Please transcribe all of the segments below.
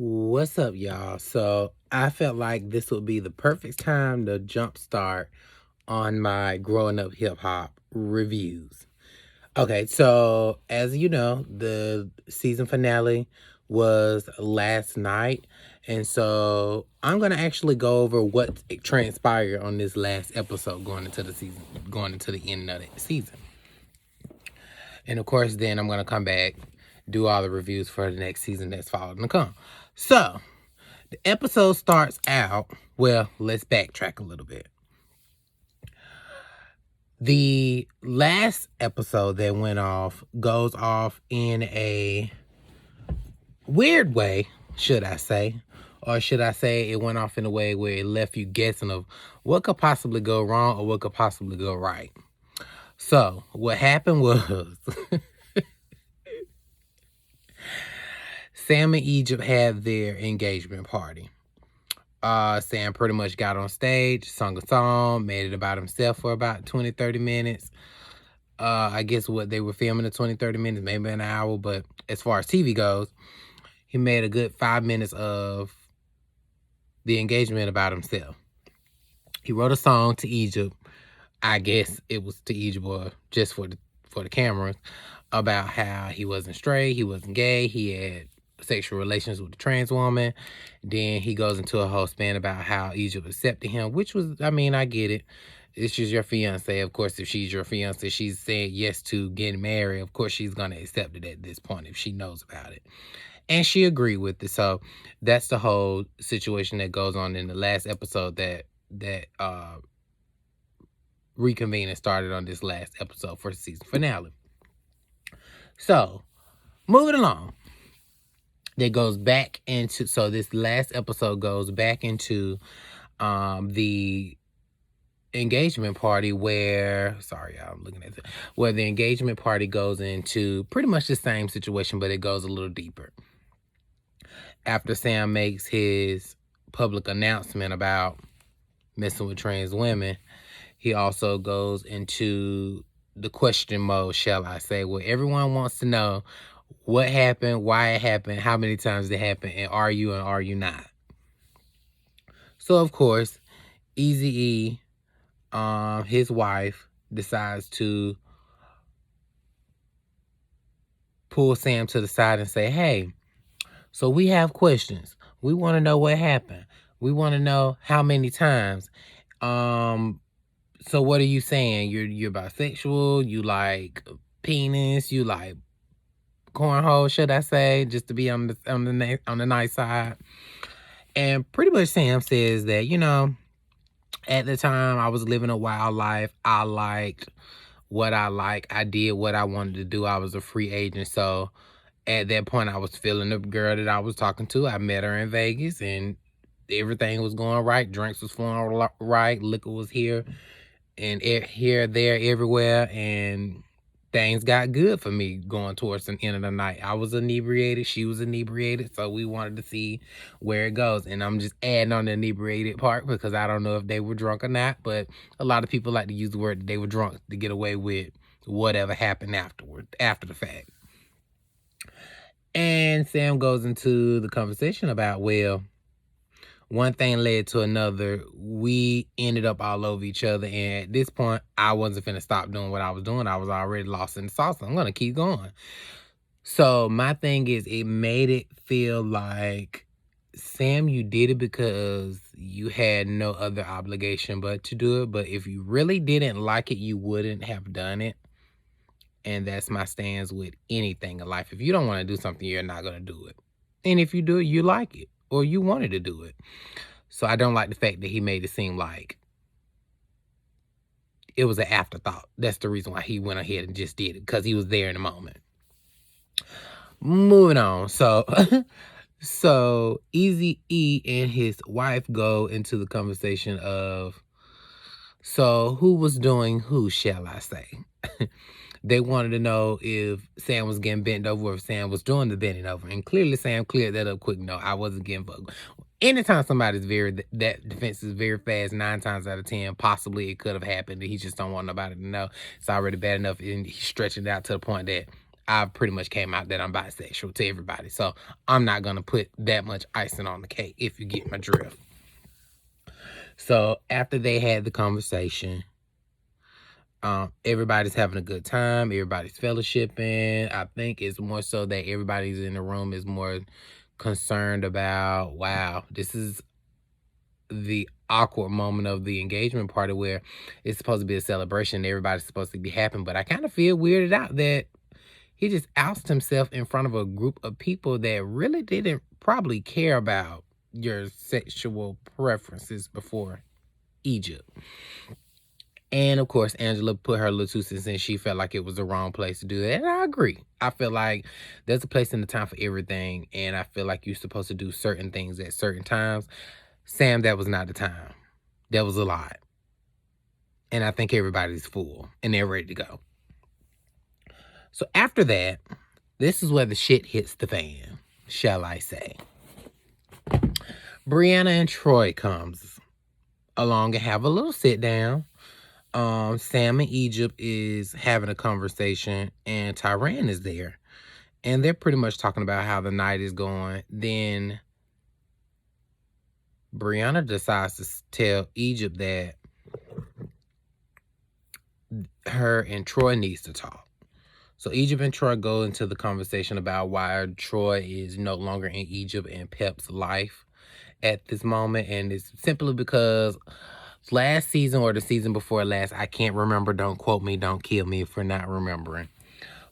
What's up, y'all? So I felt like this would be the perfect time to jumpstart on my growing up hip hop reviews. Okay, so as you know, the season finale was last night, and so I'm gonna actually go over what transpired on this last episode going into the season, going into the end of the season. And of course, then I'm gonna come back, do all the reviews for the next season that's following to come. So the episode starts out, well, let's backtrack a little bit. The last episode that went off goes off in a weird way, should I say. Or should I say it went off in a way where it left you guessing of what could possibly go wrong or what could possibly go right. So, what happened was Sam and Egypt had their engagement party. Sam pretty much got on stage, sung a song, made it about himself for about 20, 30 minutes. I guess what they were filming in 20, 30 minutes, maybe an hour, but as far as TV goes, he made a good 5 minutes of the engagement about himself. He wrote a song to Egypt. I guess it was to Egypt or just for the cameras, about how he wasn't straight, he wasn't gay, he had sexual relations with a trans woman. Then he goes into a whole span about how Egypt accepted him, which was, I mean, I get it. It's just your fiance. Of course, if she's your fiance, she's saying yes to getting married. Of course, she's going to accept it at this point if she knows about it. And she agreed with it. So that's the whole situation that goes on in the last episode that reconvened and started on this last episode for the season finale. So, moving along. That goes back into, so this last episode goes back into the engagement party where, sorry, I'm looking at it, where the engagement party goes into pretty much the same situation, but it goes a little deeper. After Sam makes his public announcement about messing with trans women, he also goes into the question mode, shall I say, where everyone wants to know what happened, why it happened, how many times it happened, and are you not? So, of course, Eazy-E, his wife, decides to pull Sam to the side and say, hey, so we have questions. We want to know what happened. We want to know how many times. So what are you saying? You're bisexual? You like penis? You like cornhole, should I say, just to be on the nice side? And pretty much Sam says that, at the time I was living a wild life. I liked what I like. I did what I wanted to do. I was a free agent. So at that point, I was feeling the girl that I was talking to. I met her in Vegas and everything was going right. Drinks was flowing right. Liquor was here and here, there, everywhere. And things got good for me going towards the end of the night. I was inebriated. She was inebriated. So we wanted to see where it goes. And I'm just adding on the inebriated part because I don't know if they were drunk or not. But a lot of people like to use the word that they were drunk to get away with whatever happened afterward, after the fact. And Sam goes into the conversation about, well, one thing led to another. We ended up all over each other. And at this point, I wasn't finna stop doing what I was doing. I was already lost in the sauce. I'm going to keep going. So my thing is, it made it feel like, Sam, you did it because you had no other obligation but to do it. But if you really didn't like it, you wouldn't have done it. And that's my stance with anything in life. If you don't want to do something, you're not going to do it. And if you do it, you like it or you wanted to do it. So I don't like the fact that he made it seem like it was an afterthought. That's the reason why he went ahead and just did it, because he was there in the moment. Moving on. So Eazy-E and his wife go into the conversation of, so who was doing who, shall I say? They wanted to know if Sam was getting bent over or if Sam was doing the bending over. And clearly Sam cleared that up quick. No, I wasn't getting fucked. Anytime somebody's that defense is very fast, 9 times out of 10, possibly it could have happened. He just don't want nobody to know. It's already bad enough, and he's stretching it out to the point that I've pretty much came out that I'm bisexual to everybody. So I'm not going to put that much icing on the cake, if you get my drift. So after they had the conversation, everybody's having a good time. Everybody's fellowshipping. I think it's more so that everybody's in the room is more concerned about, wow, this is the awkward moment of the engagement party where it's supposed to be a celebration. Everybody's supposed to be happy. But I kind of feel weirded out that he just ousted himself in front of a group of people that really didn't probably care about your sexual preferences before Egypt. And of course, Angela put her little 2 cents in. She felt like it was the wrong place to do that. And I agree. I feel like there's a place and a time for everything. And I feel like you're supposed to do certain things at certain times. Sam, that was not the time. That was a lot. And I think everybody's full and they're ready to go. So after that, this is where the shit hits the fan, shall I say. Brianna and Troy comes along and have a little sit down. Sam and Egypt is having a conversation and Tyran is there. And they're pretty much talking about how the night is going. Then Brianna decides to tell Egypt that her and Troy needs to talk. So Egypt and Troy go into the conversation about why Troy is no longer in Egypt and Pep's life at this moment. And it's simply because last season or the season before last, I can't remember. Don't quote me. Don't kill me for not remembering.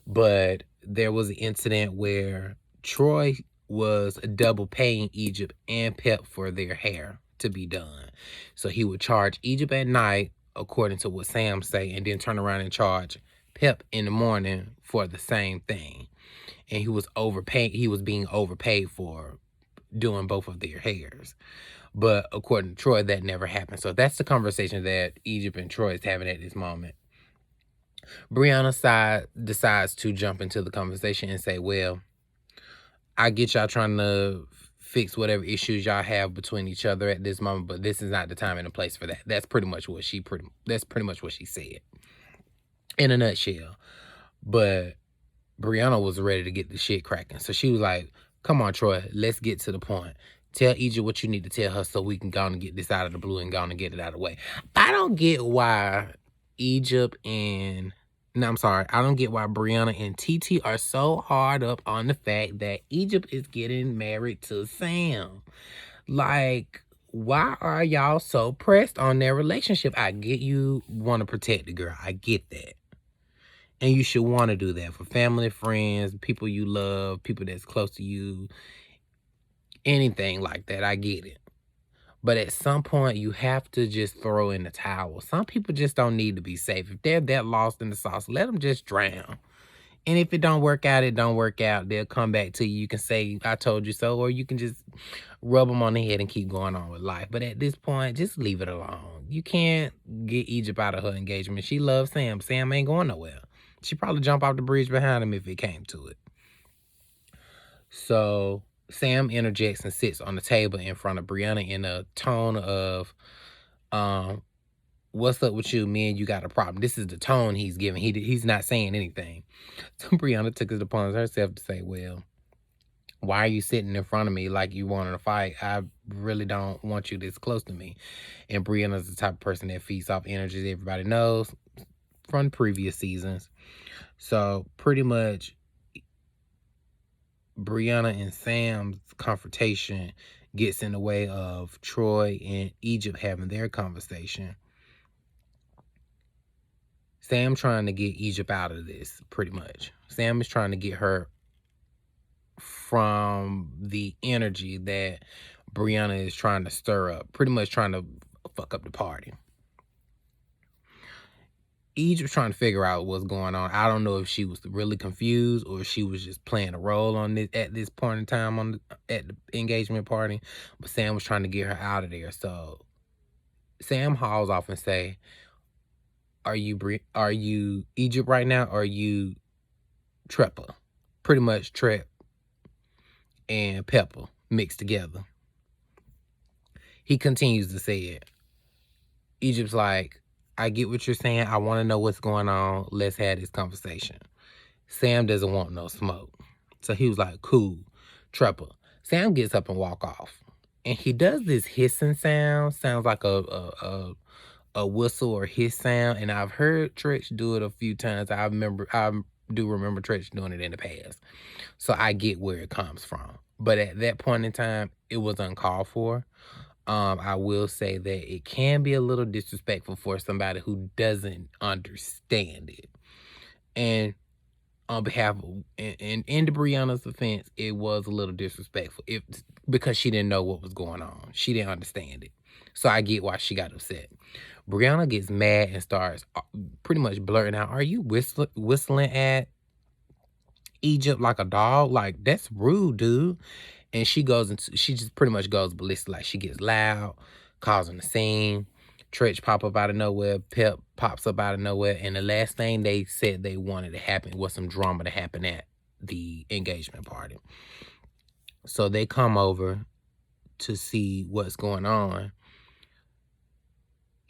But there was an incident where Troy was double paying Egypt and Pep for their hair to be done. So he would charge Egypt at night, according to what Sam say, and then turn around and charge Pep in the morning for the same thing. And he was overpaid. He was being overpaid for doing both of their hairs. But according to Troy, that never happened. So that's the conversation that Egypt and Troy is having at this moment. Brianna decides to jump into the conversation and say, well, I get y'all trying to fix whatever issues y'all have between each other at this moment, but this is not the time and the place for that. That's pretty much what she said in a nutshell. But Brianna was ready to get the shit cracking. So she was like, come on, Troy, let's get to the point. Tell Egypt what you need to tell her so we can go and get this out of the blue and go and get it out of the way. I don't get why I don't get why Brianna and TT are so hard up on the fact that Egypt is getting married to Sam. Like, why are y'all so pressed on their relationship? I get you want to protect the girl. I get that. And you should want to do that for family, friends, people you love, people that's close to you, anything like that. I get it. But at some point, you have to just throw in the towel. Some people just don't need to be safe. If they're that lost in the sauce, let them just drown. And if it don't work out, it don't work out. They'll come back to you. You can say, I told you so. Or you can just rub them on the head and keep going on with life. But at this point, just leave it alone. You can't get Egypt out of her engagement. She loves Sam. Sam ain't going nowhere. She'd probably jump off the bridge behind him if it came to it. So Sam interjects and sits on the table in front of Brianna in a tone of, what's up with you? Me and you got a problem. This is the tone he's giving. He's not saying anything. So Brianna took it upon herself to say, well, why are you sitting in front of me like you wanted to fight? I really don't want you this close to me. And Brianna's the type of person that feeds off energies everybody knows from previous seasons. So pretty much Brianna and Sam's confrontation gets in the way of Troy and Egypt having their conversation. Sam trying to get Egypt out of this, pretty much. Sam is trying to get her from the energy that Brianna is trying to stir up, pretty much trying to fuck up the party. Egypt trying to figure out what's going on. I don't know if she was really confused or if she was just playing a role on this at this point in time at the engagement party. But Sam was trying to get her out of there. So Sam hauls off and say, "Are you Egypt right now? Or are you Treppa?" Pretty much Trep and Pepper mixed together. He continues to say it. Egypt's like, I get what you're saying. I want to know what's going on. Let's have this conversation. Sam doesn't want no smoke. So he was like, cool, Trepper. Sam gets up and walk off. And he does this hissing sound. Sounds like a whistle or hiss sound. And I've heard Tretch do it a few times. I do remember Tretch doing it in the past. So I get where it comes from. But at that point in time, it was uncalled for. I will say that it can be a little disrespectful for somebody who doesn't understand it. And on behalf of, in Brianna's offense, it was a little disrespectful because she didn't know what was going on. She didn't understand it. So I get why she got upset. Brianna gets mad and starts pretty much blurting out, are you whistling at Egypt like a dog? Like, that's rude, dude. And she just pretty much goes ballistic. Like, she gets loud, causing a scene. Tretch pop up out of nowhere. Pep pops up out of nowhere. And the last thing they said they wanted to happen was some drama to happen at the engagement party. So they come over to see what's going on.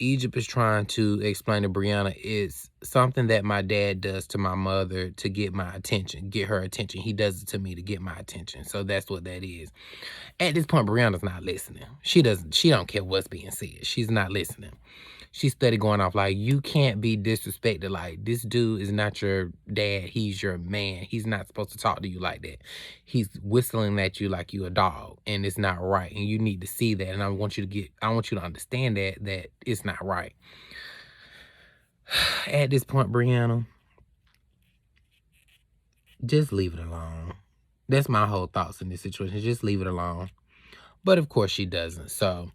Egypt is trying to explain to Brianna, it's something that my dad does to my mother to get my attention, get her attention. He does it to me to get my attention. So that's what that is. At this point, Brianna's not listening. She don't care what's being said. She's not listening. She's steady going off like, you can't be disrespected. Like, this dude is not your dad. He's your man. He's not supposed to talk to you like that. He's whistling at you like you a dog, and it's not right. And you need to see that. And I want you to understand that it's not right. At this point, Brianna, just leave it alone. That's my whole thoughts in this situation. Just leave it alone. But of course she doesn't. So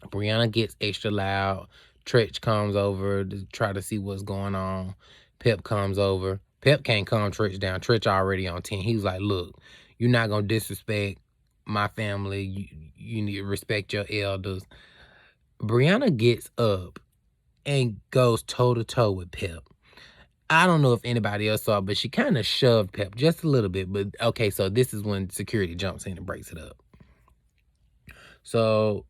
Brianna gets extra loud. Tretch comes over to try to see what's going on. Pep comes over. Pep can't calm Tretch down. Tretch already on 10. He was like, look, you're not going to disrespect my family. You need to respect your elders. Brianna gets up and goes toe-to-toe with Pep. I don't know if anybody else saw it, but she kind of shoved Pep just a little bit. But, okay, so this is when security jumps in and breaks it up. So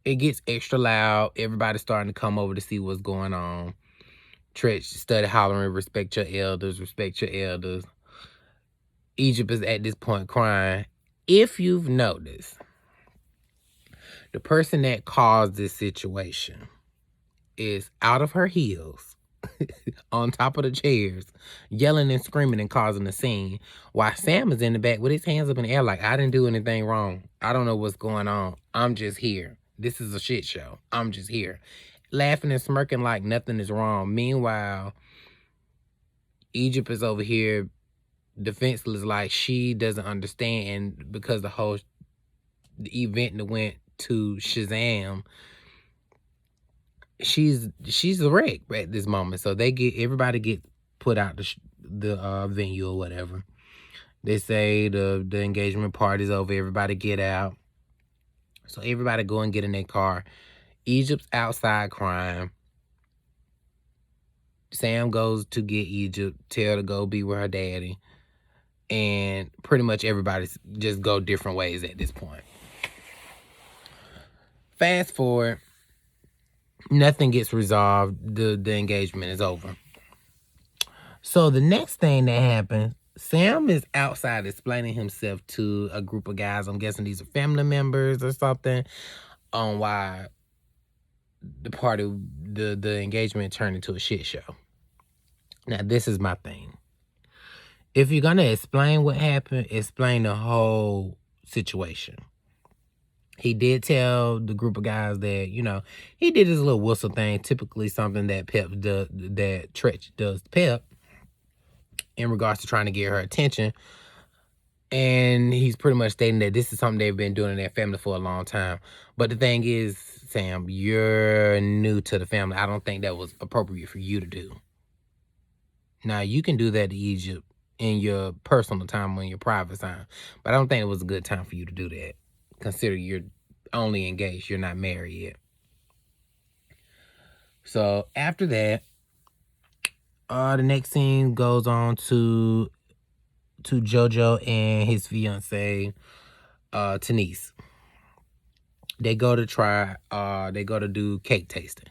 it gets extra loud. Everybody's starting to come over to see what's going on. Tretch started hollering, respect your elders, respect your elders. Egypt is at this point crying. If you've noticed, the person that caused this situation is out of her heels, on top of the chairs, yelling and screaming and causing a scene, while Sam is in the back with his hands up in the air like, I didn't do anything wrong. I don't know what's going on. I'm just here. This is a shit show. I'm just here. Laughing and smirking like nothing is wrong. Meanwhile, Egypt is over here defenseless like she doesn't understand because the event that went to Shazam, she's a wreck at this moment. So everybody gets put out the venue or whatever. They say the engagement party's over. Everybody get out. So everybody go and get in their car. Egypt's outside crying. Sam goes to get Egypt, tell her to go be with her daddy. And pretty much everybody's just go different ways at this point. Fast forward, nothing gets resolved. The engagement is over. So the next thing that happens, Sam is outside explaining himself to a group of guys. I'm guessing these are family members or something, on why the engagement turned into a shit show. Now, this is my thing. If you're going to explain what happened, explain the whole situation. He did tell the group of guys that, he did his little whistle thing, typically something that Tretch does to Pep in regards to trying to get her attention. And he's pretty much stating that this is something they've been doing in their family for a long time. But the thing is, Sam, you're new to the family. I don't think that was appropriate for you to do. Now, you can do that to Egypt in your personal time or in your private time. But I don't think it was a good time for you to do that. Consider you're only engaged. You're not married yet. So, after that, the next scene goes on to JoJo and his fiance, Tanise. They go to do cake tasting.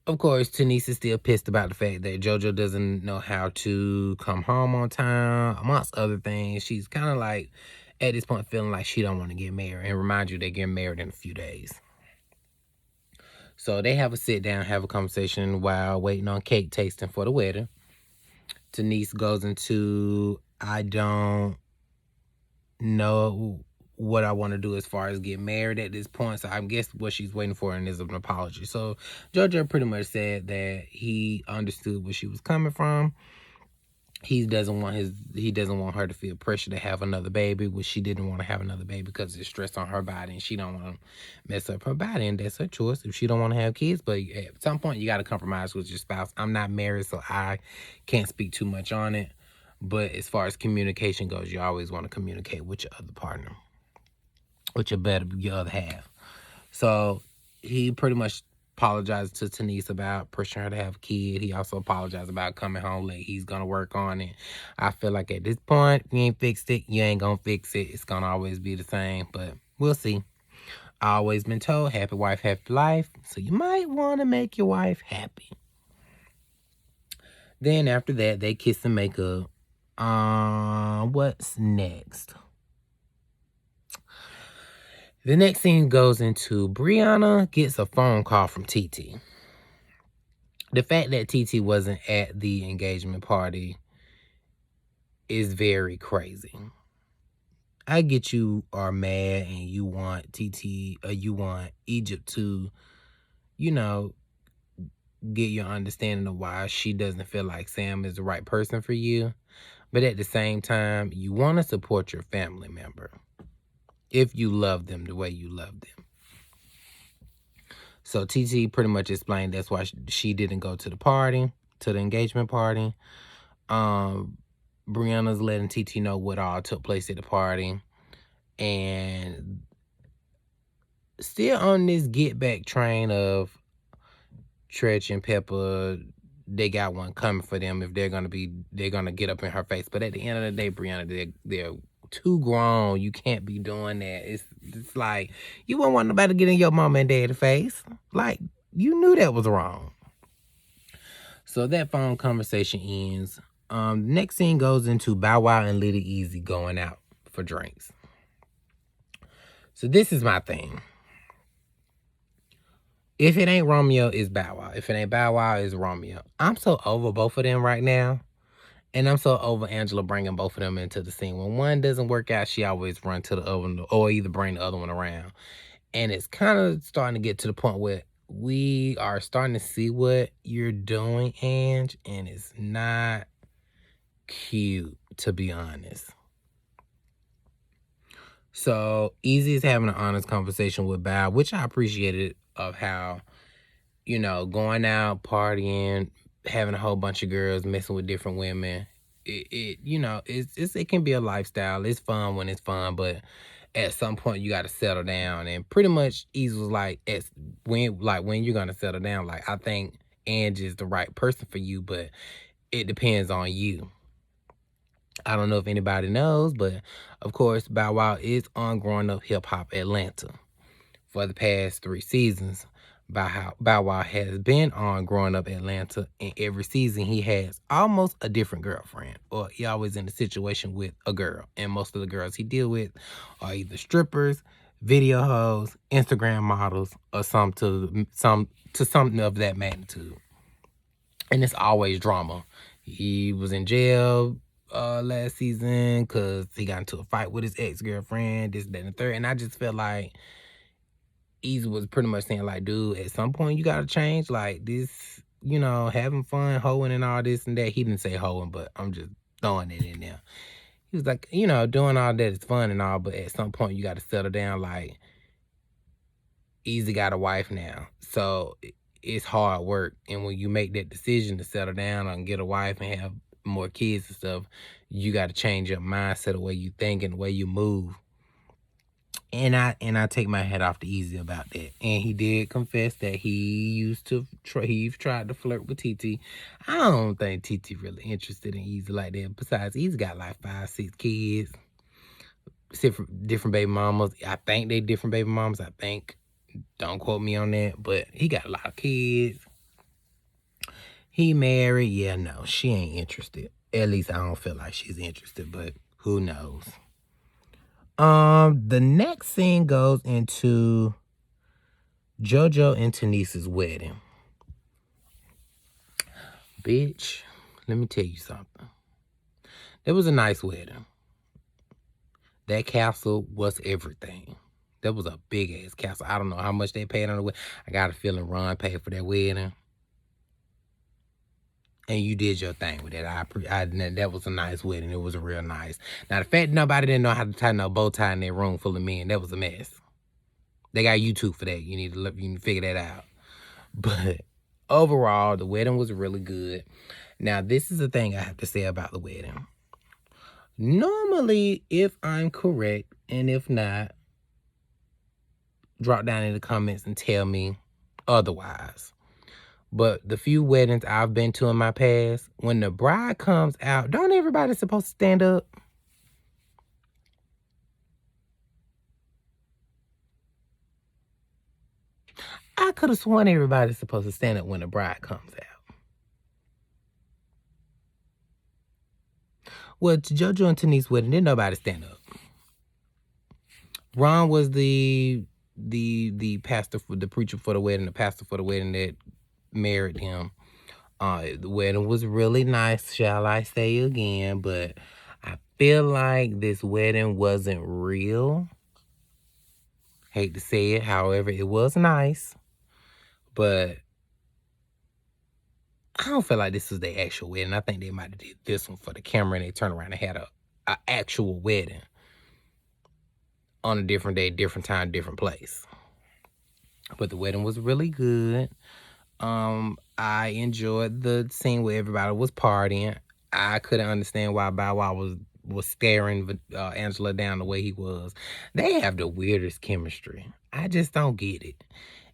Of course, Tanise is still pissed about the fact that JoJo doesn't know how to come home on time, amongst other things. She's kind of like, at this point, feeling like she don't want to get married. And remind you, they're getting married in a few days. So they have a sit down, have a conversation while waiting on cake tasting for the wedding. Tanise goes into, I don't know what I want to do as far as get married at this point. So I guess what she's waiting for is an apology. So JoJo pretty much said that he understood where she was coming from. He doesn't want her to feel pressure to have another baby, which she didn't want to have another baby because it's stress on her body and she don't want to mess up her body, and that's her choice if she don't want to have kids. But at some point you got to compromise with your spouse. I'm not married, so I can't speak too much on it. But as far as communication goes, you always want to communicate with your other partner, with your other half. So he pretty much apologized to Tanise about pressuring her to have a kid. He also apologized about coming home late. He's going to work on it. I feel like at this point, if you ain't fixed it, you ain't going to fix it. It's going to always be the same, but we'll see. I always been told, happy wife, happy life. So you might want to make your wife happy. Then after that, they kiss and make up. What's next? The next scene goes into Brianna gets a phone call from TT. The fact that TT wasn't at the engagement party is very crazy. I get you are mad and you want you want Egypt to, get your understanding of why she doesn't feel like Sam is the right person for you. But at the same time, you want to support your family member if you love them the way you love them. So TT pretty much explained that's why she didn't go to the party, to the engagement party. Brianna's letting TT know what all took place at the party. And still on this get back train of Tretch and Pepper, they got one coming for them if they're gonna get up in her face. But at the end of the day, Brianna, they're too grown. You can't be doing that. It's like you wouldn't want nobody to get in your mom and dad's face. Like, you knew that was wrong. So that phone conversation ends. Next scene goes into Bow Wow and Little Easy going out for drinks. So this is my thing. If it ain't Romeo, it's Bow Wow. If it ain't Bow Wow, it's Romeo. I'm so over both of them right now. And I'm so over Angela bringing both of them into the scene. When one doesn't work out, she always run to the other one or either bring the other one around. And it's kind of starting to get to the point where we are starting to see what you're doing, Ange, and it's not cute, to be honest. So Easy is having an honest conversation with Bow, which I appreciated, of how, going out, partying, having a whole bunch of girls, messing with different women. It can be a lifestyle. It's fun when it's fun, but at some point you got to settle down. And pretty much Easy was like, when you're gonna settle down. Like, I think Ange is the right person for you, but it depends on you. I don't know if anybody knows, but of course, Bow Wow is on Growing Up Hip Hop Atlanta for the past 3 seasons. Bow Wow has been on Growing Up Atlanta, and every season he has almost a different girlfriend, or he always in a situation with a girl. And most of the girls he deal with are either strippers, video hoes, Instagram models, or something of that magnitude. And it's always drama. He was in jail last season because he got into a fight with his ex-girlfriend, this, that, and the third. And I just felt like Easy was pretty much saying, like, dude, at some point you gotta change. Like, this, having fun, hoeing and all this and that. He didn't say hoeing, but I'm just throwing it in there. He was like, doing all that is fun and all, but at some point you gotta settle down. Like, Easy got a wife now, so it's hard work. And when you make that decision to settle down and get a wife and have more kids and stuff, you got to change your mindset, the way you think and the way you move. And I take my hat off to Easy about that. And he did confess that he tried to flirt with TT. I don't think TT really interested in Easy like that. Besides, Easy got like 5, 6 kids, different baby mamas. I think they different baby mamas. I think. Don't quote me on that, but he got a lot of kids. He married. Yeah, no, she ain't interested. At least I don't feel like she's interested, but who knows? The next scene goes into JoJo and Tanissa's wedding. Bitch, let me tell you something. It was a nice wedding. That castle was everything. That was a big ass castle. I don't know how much they paid on the wedding. I got a feeling Ron paid for that wedding. And you did your thing with it. That was a nice wedding. It was a real nice. Now, the fact nobody didn't know how to tie no bow tie in that room full of men, that was a mess. They got YouTube for that. You need to figure that out. But overall, the wedding was really good. Now, this is the thing I have to say about the wedding. Normally, if I'm correct, and if not, drop down in the comments and tell me otherwise. But the few weddings I've been to in my past, when the bride comes out, don't everybody supposed to stand up? I could have sworn everybody's supposed to stand up when the bride comes out. Well, to JoJo and Tanis's wedding, didn't nobody stand up. Ron was the pastor, for the preacher for the wedding, the pastor for the wedding that married him. The wedding was really nice, shall I say again, but I feel like this wedding wasn't real. Hate to say it, however, it was nice, but I don't feel like this was their actual wedding. I think they might have did this one for the camera and they turned around and had a actual wedding on a different day, different time, different place. But the wedding was really good. I enjoyed the scene where everybody was partying. I couldn't understand why Bow Wow was staring Angela down the way he was. They have the weirdest chemistry. I just don't get it.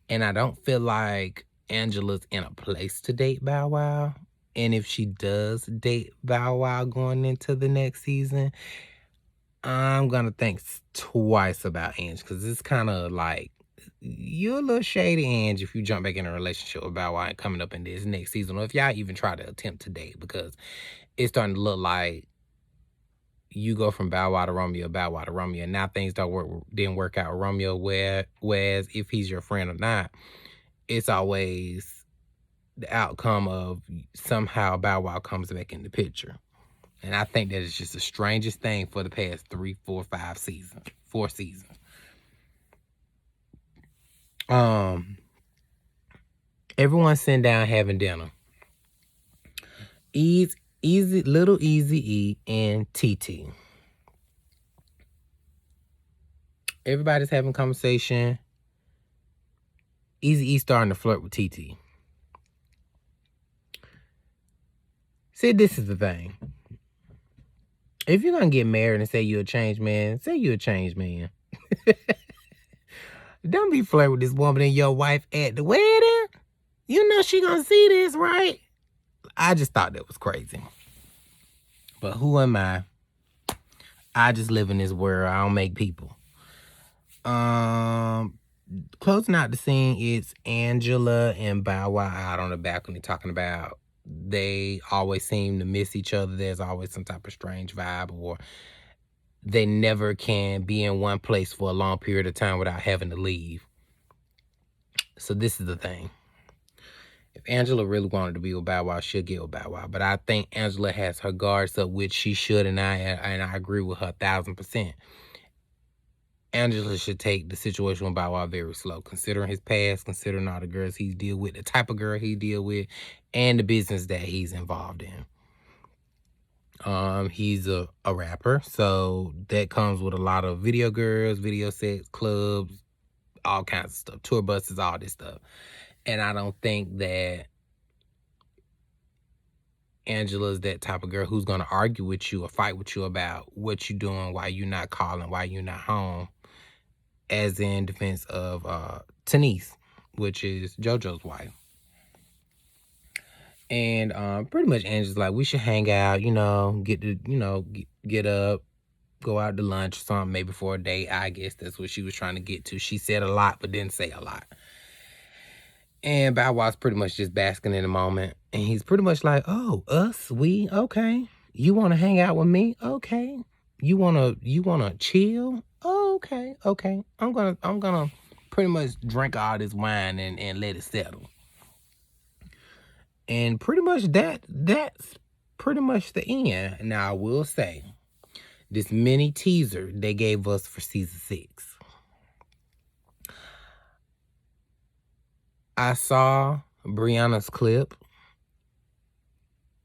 And I don't feel like Angela's in a place to date Bow Wow. And if she does date Bow Wow going into the next season, I'm going to think twice about Ange, because it's kind of like, you're a little shady, Ange, if you jump back in a relationship with Bow Wow and coming up in this next season, or if y'all even try to attempt to date, because it's starting to look like you go from Bow Wow to Romeo, Bow Wow to Romeo, and now things didn't work out with Romeo, whereas if he's your friend or not, it's always the outcome of somehow Bow Wow comes back in the picture. And I think that is just the strangest thing for the past 3, 4, 5 seasons. 4 seasons. Everyone sitting down having dinner. Little Eazy-E and TT. Everybody's having conversation. Eazy-E starting to flirt with TT. See, this is the thing. If you're going to get married and say you're a changed man, say you're a changed man. Don't be flirting with this woman and your wife at the wedding. You know she going to see this, right? I just thought that was crazy. But who am I? I just live in this world. I don't make people. Closing out the scene, it's Angela and Bow Wow out on the balcony talking about they always seem to miss each other. There's always some type of strange vibe, or they never can be in one place for a long period of time without having to leave. So this is the thing. If Angela really wanted to be with Bow Wow, she'll get with Bow Wow. But I think Angela has her guards up, which she should, and I agree with her 1,000%. Angela should take the situation with Bow Wow very slow, considering his past, considering all the girls he's deal with, the type of girl he deal with, and the business that he's involved in. He's a rapper, so that comes with a lot of video girls, video sex, clubs, all kinds of stuff, tour buses, all this stuff. And I don't think that Angela's that type of girl who's going to argue with you or fight with you about what you're doing, why you're not calling, why you're not home, as in defense of Tanise, which is JoJo's wife. And pretty much Angela's like, we should hang out, get up, go out to lunch or something, maybe for a date. I guess that's what she was trying to get to. She said a lot, but didn't say a lot. And Bow Wow's pretty much just basking in the moment. And he's pretty much like, oh, us, we, okay. You want to hang out with me? Okay. You wanna chill? Oh, okay, okay. I'm gonna pretty much drink all this wine and let it settle. And pretty much that's pretty much the end. Now I will say, this mini teaser they gave us for season 6. I saw Brianna's clip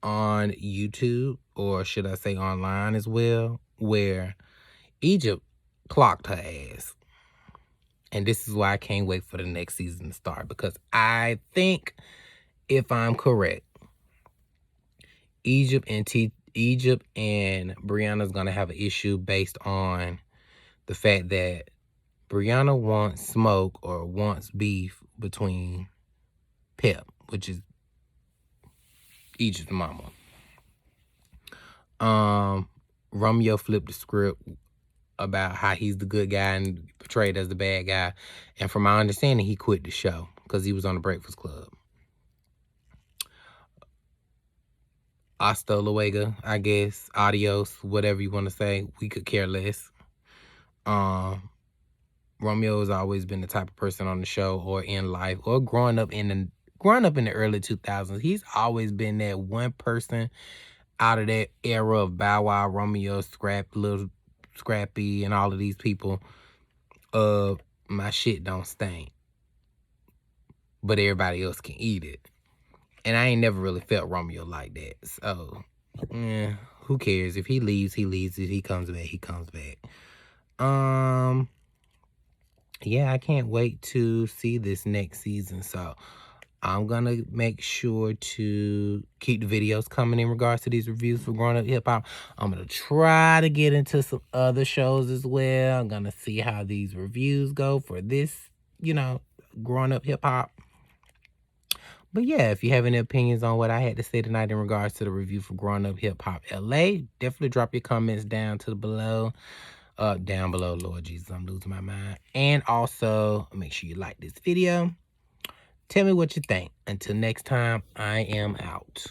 on YouTube, or should I say online as well, where Egypt clocked her ass. And this is why I can't wait for the next season to start, because I think, if I'm correct, Egypt and Brianna's gonna have an issue based on the fact that Brianna wants smoke or wants beef between Pep, which is Egypt's mama. Romeo flipped the script about how he's the good guy and portrayed as the bad guy. And from my understanding, he quit the show because he was on the Breakfast Club. Hasta luego, I guess. Adios, whatever you want to say. We could care less. Romeo has always been the type of person on the show or in life or growing up in the early 2000s. He's always been that one person out of that era of Bow Wow, Romeo, Lil Scrappy, and all of these people. My shit don't stink, but everybody else can eat it. And I ain't never really felt Romeo like that. So, who cares? If he leaves, he leaves. If he comes back, he comes back. Yeah, I can't wait to see this next season. So, I'm going to make sure to keep the videos coming in regards to these reviews for Growing Up Hip Hop. I'm going to try to get into some other shows as well. I'm going to see how these reviews go for this, Growing Up Hip Hop. But yeah, if you have any opinions on what I had to say tonight in regards to the review for Growing Up Hip Hop LA, definitely drop your comments down below. Down below, Lord Jesus, I'm losing my mind. And also, make sure you like this video. Tell me what you think. Until next time, I am out.